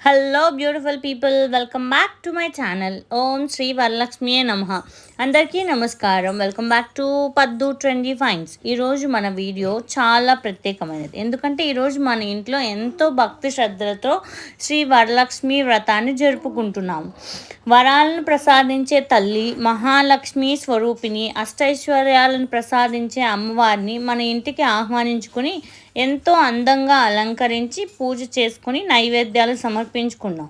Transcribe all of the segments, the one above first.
Hello beautiful people, welcome back to my channel. Om Shri Varalakshmi నమః. అందరికీ నమస్కారం. Welcome back to Paddu trendy fines. ఈరోజు మన వీడియో చాలా ప్రత్యేకమైనది. ఎందుకంటే ఈరోజు మన ఇంట్లో ఎంతో భక్తి శ్రద్ధలతో శ్రీ వరలక్ష్మి వ్రతాన్ని జరుపుకుంటున్నాము. వరాలను ప్రసాదించే తల్లి, మహాలక్ష్మి స్వరూపిణి, అష్టైశ్వర్యాలను ప్రసాదించే అమ్మవారిని మన ఇంటికి ఆహ్వానించుకుని ఎంతో అందంగా అలంకరించి పూజ చేసుకుని నైవేద్యాలు సమర్పించుకున్నాం.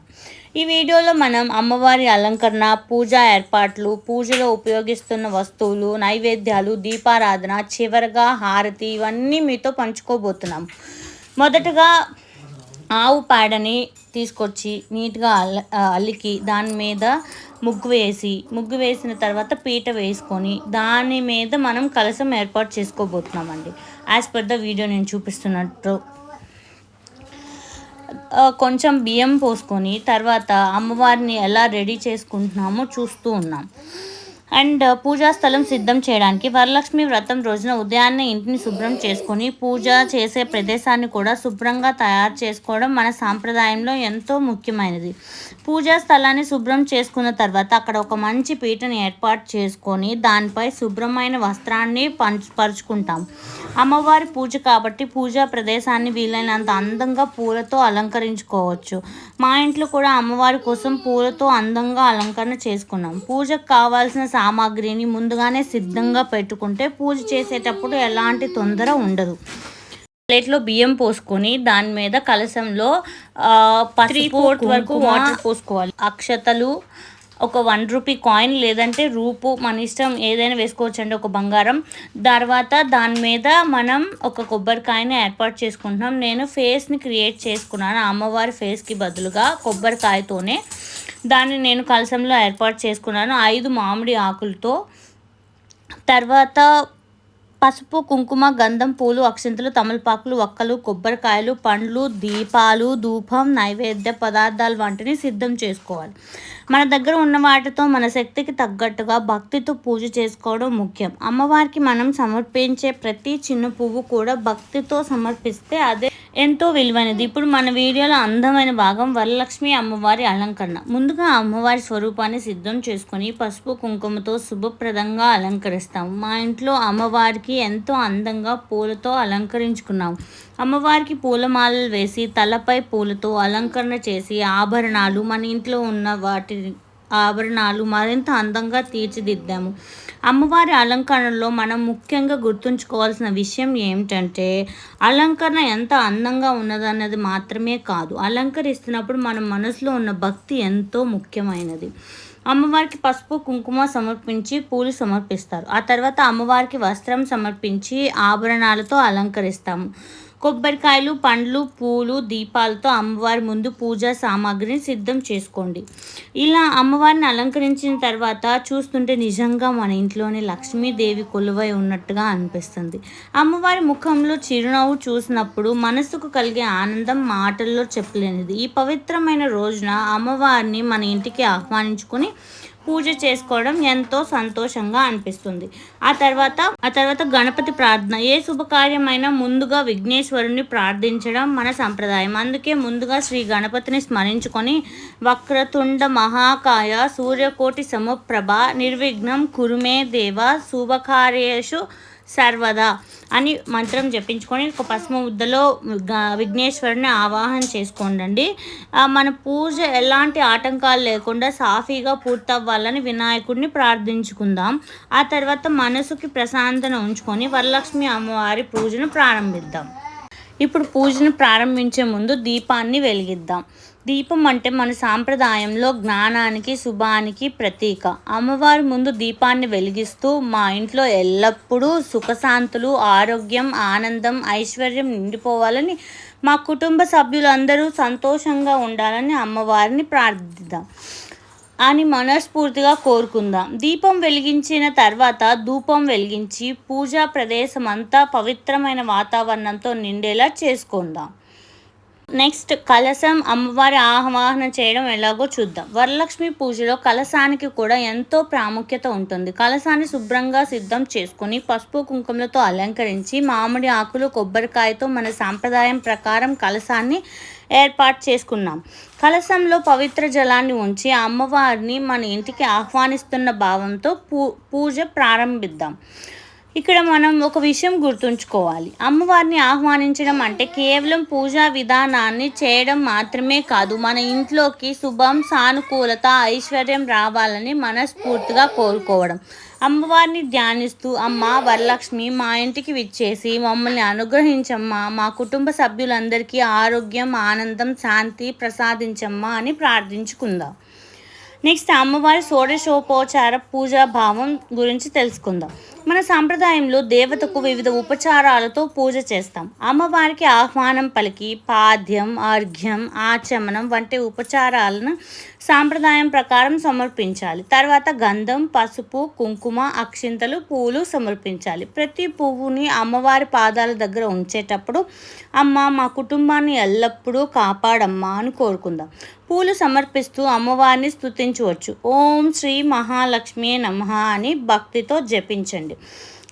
ఈ వీడియోలో మనం అమ్మవారి అలంకరణ, పూజా ఏర్పాట్లు, పూజలో ఉపయోగిస్తున్న వస్తువులు, నైవేద్యాలు, దీపారాధన, చివరగా హారతి ఇవన్నీ మీతో పంచుకోబోతున్నాం. మొదటగా ఆవు పేడని తీసుకొచ్చి నీట్గా అల్లికి దాని మీద ముగ్గు వేసిన తర్వాత పీట వేసుకొని దాని మీద మనం కలశం ఏర్పాటు చేసుకోబోతున్నామండి. యాజ్ పర్ ద వీడియో నేను చూపిస్తున్నట్టు కొంచెం బియ్యం పోసుకొని తర్వాత అమ్మవారిని ఎలా రెడీ చేసుకుంటున్నామో చూస్తూ ఉన్నాం. అండ్ పూజా స్థలం సిద్ధం చేయడానికి వరలక్ష్మి వ్రతం రోజున ఉదయాన్నే ఇంటిని శుభ్రం చేసుకొని పూజ చేసే ప్రదేశాన్ని కూడా శుభ్రంగా తయారు చేసుకోవడం మన సాంప్రదాయంలో ఎంతో ముఖ్యమైనది. పూజా స్థలాన్ని శుభ్రం చేసుకున్న తర్వాత అక్కడ ఒక మంచి పీటను ఏర్పాటు చేసుకొని దానిపై శుభ్రమైన వస్త్రాన్ని పరుచుకుంటాం. అమ్మవారి పూజ కాబట్టి పూజా ప్రదేశాన్ని వీలైనంత అందంగా పూలతో అలంకరించుకోవచ్చు. మా ఇంట్లో కూడా అమ్మవారి కోసం పూలతో అందంగా అలంకరణ చేసుకున్నాం. పూజకు కావాల్సిన సామాగ్రిని ముందుగానే సిద్ధంగా పెట్టుకుంటే పూజ చేసేటప్పుడు ఎలాంటి తొందర ఉండదు. ప్లేట్లో బియ్యం పోసుకొని దాని మీద కలశంలో 3/4 వరకు వాటర్ పోసుకోవాలి. అక్షతలు, ఒక 1 రూపీ కాయిన్ లేదంటే రూపు, మన ఇష్టం ఏదైనా వేసుకోవచ్చు అండి, ఒక బంగారం. తర్వాత దాని మీద మనం ఒక కొబ్బరికాయని ఏర్పాటు చేసుకుంటున్నాం. నేను ఫేస్ని క్రియేట్ చేసుకున్నాను. అమ్మవారి ఫేస్కి బదులుగా కొబ్బరికాయతోనే దాన్ని నేను కలశంలో ఏర్పాటు చేసుకున్నాను 5 మామిడి ఆకులతో. తర్వాత పసుపు, కుంకుమ, గంధం, పూలు, అక్షంతలు, తమలపాకులు, వక్కలు, కొబ్బరికాయలు, పండ్లు, దీపాలు, ధూపం, నైవేద్య పదార్థాలు వంటిని సిద్ధం చేసుకోవాలి. మన దగ్గర ఉన్న వాటితో మన శక్తికి తగ్గట్టుగా భక్తితో పూజ చేసుకోవడం ముఖ్యం. అమ్మవారికి మనం సమర్పించే ప్రతి చిన్న పువ్వు కూడా భక్తితో సమర్పిస్తే అదే ఎంతో విలువైనది. ఇప్పుడు మన వీడియోలో అందమైన భాగం వరలక్ష్మి అమ్మవారి అలంకరణ. ముందుగా అమ్మవారి స్వరూపాన్ని సిద్ధం చేసుకొని పసుపు కుంకుమతో శుభప్రదంగా అలంకరిస్తాం. మా ఇంట్లో అమ్మవారికి ఎంతో అందంగా పూలతో అలంకరించుకున్నాం. అమ్మవారికి పూలమాలలు వేసి తలపై పూలతో అలంకరణ చేసి ఆభరణాలు, మన ఇంట్లో ఉన్న వాటి ఆభరణాలు మరింత అందంగా తీర్చిదిద్దాము. అమ్మవారి అలంకరణలో మనం ముఖ్యంగా గుర్తుంచుకోవాల్సిన విషయం ఏమిటంటే అలంకరణ ఎంత అందంగా ఉన్నదన్నది మాత్రమే కాదు, అలంకరిస్తున్నప్పుడు మన మనసులో ఉన్న భక్తి ఎంతో ముఖ్యమైనది. అమ్మవారికి పసుపు కుంకుమ సమర్పించి పూలు సమర్పిస్తారు. ఆ తర్వాత అమ్మవారికి వస్త్రం సమర్పించి ఆభరణాలతో అలంకరిస్తాము. కొబ్బరికాయలు, పండ్లు, పూలు, దీపాలతో అమ్మవారి ముందు పూజా సామాగ్రిని సిద్ధం చేసుకోండి. ఇలా అమ్మవారిని అలంకరించిన తర్వాత చూస్తుంటే నిజంగా మన ఇంట్లోనే లక్ష్మీదేవి కొలువై ఉన్నట్టుగా అనిపిస్తుంది. అమ్మవారి ముఖంలో చిరునవ్వు చూసినప్పుడు మనసుకు కలిగే ఆనందం మాటల్లో చెప్పలేనిది. ఈ పవిత్రమైన రోజున అమ్మవారిని మన ఇంటికి ఆహ్వానించుకొని పూజ చేసుకోవడం ఎంతో సంతోషంగా అనిపిస్తుంది. ఆ తర్వాత గణపతి ప్రార్థన. ఏ శుభకార్యమైనా ముందుగా విఘ్నేశ్వరుని ప్రార్థించడం మన సంప్రదాయం. అందుకే ముందుగా శ్రీ గణపతిని స్మరించుకొని వక్రతుండ మహాకాయ సూర్యకోటి సమప్రభ నిర్విఘ్నం కురుమే దేవ శుభకార్యేషు సర్వదా అని మంత్రం జపించుకొని ఒక పసుపు ముద్దలో విఘ్నేశ్వరుని ఆవాహన చేసుకోండి. మన పూజ ఎలాంటి ఆటంకాలు లేకుండా సాఫీగా పూర్తవ్వాలని వినాయకుడిని ప్రార్థించుకుందాం. ఆ తర్వాత మనసుకి ప్రశాంతన ఉంచుకొని వరలక్ష్మి అమ్మవారి పూజను ప్రారంభిద్దాం. ఇప్పుడు పూజను ప్రారంభించే ముందు దీపాన్ని వెలిగిద్దాం. దీపం అంటే మన సాంప్రదాయంలో జ్ఞానానికి, శుభానికి ప్రతీక. అమ్మవారి ముందు దీపాన్ని వెలిగిస్తూ మా ఇంట్లో ఎల్లప్పుడూ సుఖశాంతులు, ఆరోగ్యం, ఆనందం, ఐశ్వర్యం నిండిపోవాలని, మా కుటుంబ సభ్యులందరూ సంతోషంగా ఉండాలని అమ్మవారిని ప్రార్థిద్దాం అని మనస్ఫూర్తిగా కోరుకుందాం. దీపం వెలిగించిన తర్వాత ధూపం వెలిగించి పూజా ప్రదేశం అంతా పవిత్రమైన వాతావరణంతో నిండేలా చేసుకుందాం. నెక్స్ట్ కలశం అమ్మవారి ఆవాహన చేయడం ఎలాగో చూద్దాం. వరలక్ష్మి పూజలో కలశానికి కూడా ఎంతో ప్రాముఖ్యత ఉంటుంది. కలశాన్ని శుభ్రంగా సిద్ధం చేసుకొని పసుపు కుంకుమలతో అలంకరించి మామిడి ఆకులు, కొబ్బరికాయతో మన సాంప్రదాయం ప్రకారం కలశాన్ని ఏర్పాటు చేసుకున్నాం. కలశంలో పవిత్ర జలాన్ని ఉంచి అమ్మవారిని మన ఇంటికి ఆహ్వానిస్తున్న భావంతో పూజ ప్రారంభిద్దాం. ఇక్కడ మనం ఒక విషయం గుర్తుంచుకోవాలి. అమ్మవారిని ఆహ్వానించడం అంటే కేవలం పూజా విధానాన్ని చేయడం మాత్రమే కాదు, మన ఇంట్లోకి శుభం, సానుకూలత, ఐశ్వర్యం రావాలని మనస్ఫూర్తిగా కోరుకోవడం. అమ్మవారిని ధ్యానిస్తూ, అమ్మ వరలక్ష్మి మా ఇంటికి విచ్చేసి మమ్మల్ని అనుగ్రహించమ్మా, మా కుటుంబ సభ్యులందరికీ ఆరోగ్యం, ఆనందం, శాంతి ప్రసాదించమ్మా అని ప్రార్థించుకుందాం. నెక్స్ట్ అమ్మవారి షోడశోపచార పూజా భావం గురించి తెలుసుకుందాం. మన సాంప్రదాయంలో దేవతకు వివిధ ఉపచారాలతో పూజ చేస్తాం. అమ్మవారికి ఆహ్వానం పలికి పాద్యం, అర్ఘ్యం, ఆచమనం వంటి ఉపచారాలను సాంప్రదాయం ప్రకారం సమర్పించాలి. తర్వాత గంధం, పసుపు, కుంకుమ, అక్షింతలు, పూలు సమర్పించాలి. ప్రతి పువ్వుని అమ్మవారి పాదాల దగ్గర ఉంచేటప్పుడు అమ్మ మా కుటుంబాన్ని ఎల్లప్పుడూ కాపాడమ్మా అని కోరుకుందాం. పూలు సమర్పిస్తూ అమ్మవారిని స్తుతించవచ్చు. ఓం శ్రీ మహాలక్ష్మి నమః అని భక్తితో జపించండి.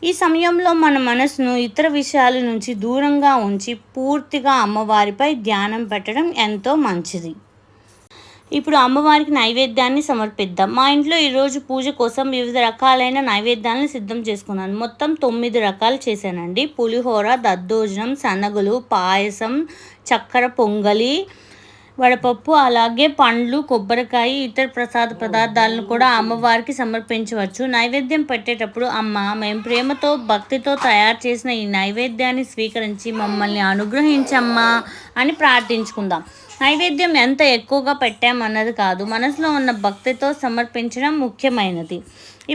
ఈ సమయంలో మన మనసును ఇతర విషయాల నుంచి దూరంగా ఉంచి పూర్తిగా అమ్మవారిపై ధ్యానం పెట్టడం ఎంతో మంచిది. ఇప్పుడు అమ్మవారికి నైవేద్యాన్ని సమర్పిద్దాం. మా ఇంట్లో ఈరోజు పూజ కోసం వివిధ రకాలైన నైవేద్యాలను సిద్ధం చేసుకున్నాను. మొత్తం 9 రకాలు చేశానండి. పులిహోర, దద్దోజనం, శనగలు, పాయసం, చక్కెర పొంగలి, వడపప్పు, అలాగే పండ్లు, కొబ్బరికాయ, ఇతర ప్రసాద పదార్థాలను కూడా అమ్మవారికి సమర్పించవచ్చు. నైవేద్యం పెట్టేటప్పుడు అమ్మ మేము ప్రేమతో భక్తితో తయారు చేసిన ఈ నైవేద్యాన్ని స్వీకరించి మమ్మల్ని అనుగ్రహించమ్మా అని ప్రార్థించుకుందాం. నైవేద్యం ఎంత ఎక్కువగా పెట్టామన్నది కాదు, మనసులో ఉన్న భక్తితో సమర్పించడం ముఖ్యమైనది.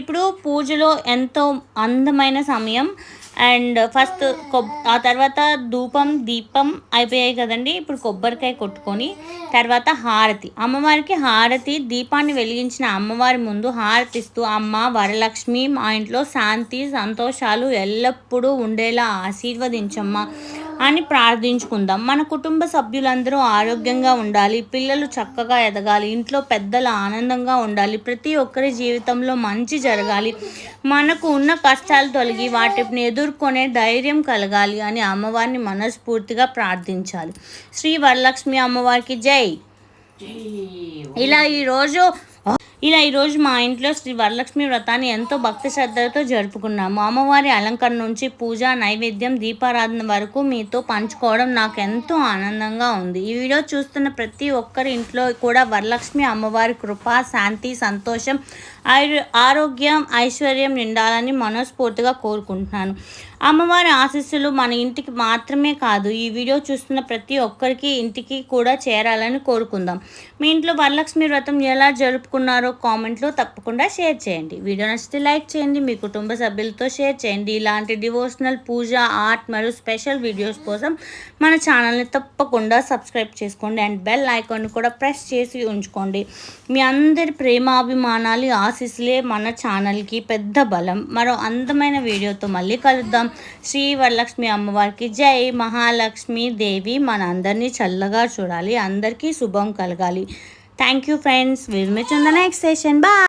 ఇప్పుడు పూజలో ఎంతో అందమైన సమయం. అండ్ ఫస్ట్ ఆ తర్వాత ధూపం, దీపం అయిపోయాయి కదండి. ఇప్పుడు కొబ్బరికాయ కొట్టుకొని తర్వాత హారతి, అమ్మవారికి హారతి, దీపాన్ని వెలిగించిన అమ్మవారి ముందు హారతిస్తూ అమ్మ వరలక్ష్మి మా ఇంట్లో శాంతి, సంతోషాలు ఎల్లప్పుడూ ఉండేలా ఆశీర్వదించమ్మా అని ప్రార్థించుకుందాం. మన కుటుంబ సభ్యులందరూ ఆరోగ్యంగా ఉండాలి, పిల్లలు చక్కగా ఎదగాలి, ఇంట్లో పెద్దలు ఆనందంగా ఉండాలి, ప్రతి ఒక్కరి జీవితంలో మంచి జరగాలి, మనకు ఉన్న కష్టాలు తొలగి వాటిని ఎదుర్కొనే ధైర్యం కలగాలి అని అమ్మవారిని మనస్ఫూర్తిగా ప్రార్థించాలి. శ్రీ వరలక్ష్మి అమ్మవారికి జై. ఇలా ఈరోజు మా ఇంట్లో శ్రీ వరలక్ష్మి వ్రతాన్ని ఎంతో భక్తి శ్రద్ధలతో జరుపుకున్నాము. అమ్మవారి అలంకరణ నుంచి పూజ, నైవేద్యం, దీపారాధన వరకు మీతో పంచుకోవడం నాకు ఎంతో ఆనందంగా ఉంది. ఈ వీడియో చూస్తున్న ప్రతి ఒక్కరి ఇంట్లో కూడా వరలక్ష్మి అమ్మవారి కృప, శాంతి, సంతోషం, ఆరోగ్యం, ఐశ్వర్యం నిండాలని మనస్ఫూర్తిగా కోరుకుంటున్నాను. అమ్మవారి ఆశీస్సులు మన ఇంటికి మాత్రమే కాదు, ఈ వీడియో చూస్తున్న ప్రతి ఒక్కరికి ఇంటికి కూడా చేరాలని కోరుకుందాం. మీ ఇంట్లో వరలక్ష్మి వ్రతం ఎలా జరుపుకున్నారో కామెంట్లో తప్పకుండా షేర్ చేయండి. వీడియో నచ్చితే లైక్ చేయండి, మీ కుటుంబ సభ్యులతో షేర్ చేయండి. ఇలాంటి డివోషనల్, పూజ, ఆర్ట్ మరియు స్పెషల్ వీడియోస్ కోసం మన ఛానల్ని తప్పకుండా సబ్స్క్రైబ్ చేసుకోండి అండ్ బెల్ ఐకాన్ని కూడా ప్రెస్ చేసి ఉంచుకోండి. మీ అందరి ప్రేమాభిమానాలు, ఆశీస్సులే మన ఛానల్కి పెద్ద బలం. మరో అందమైన వీడియోతో మళ్ళీ కలుద్దాం. శ్రీ వరలక్ష్మి అమ్మవారికి జై. మహాలక్ష్మి దేవి మన అందరినీ చల్లగా చూడాలి, అందరికీ శుభం కలగాలి. Thank you friends. Will meet in the next session. Bye.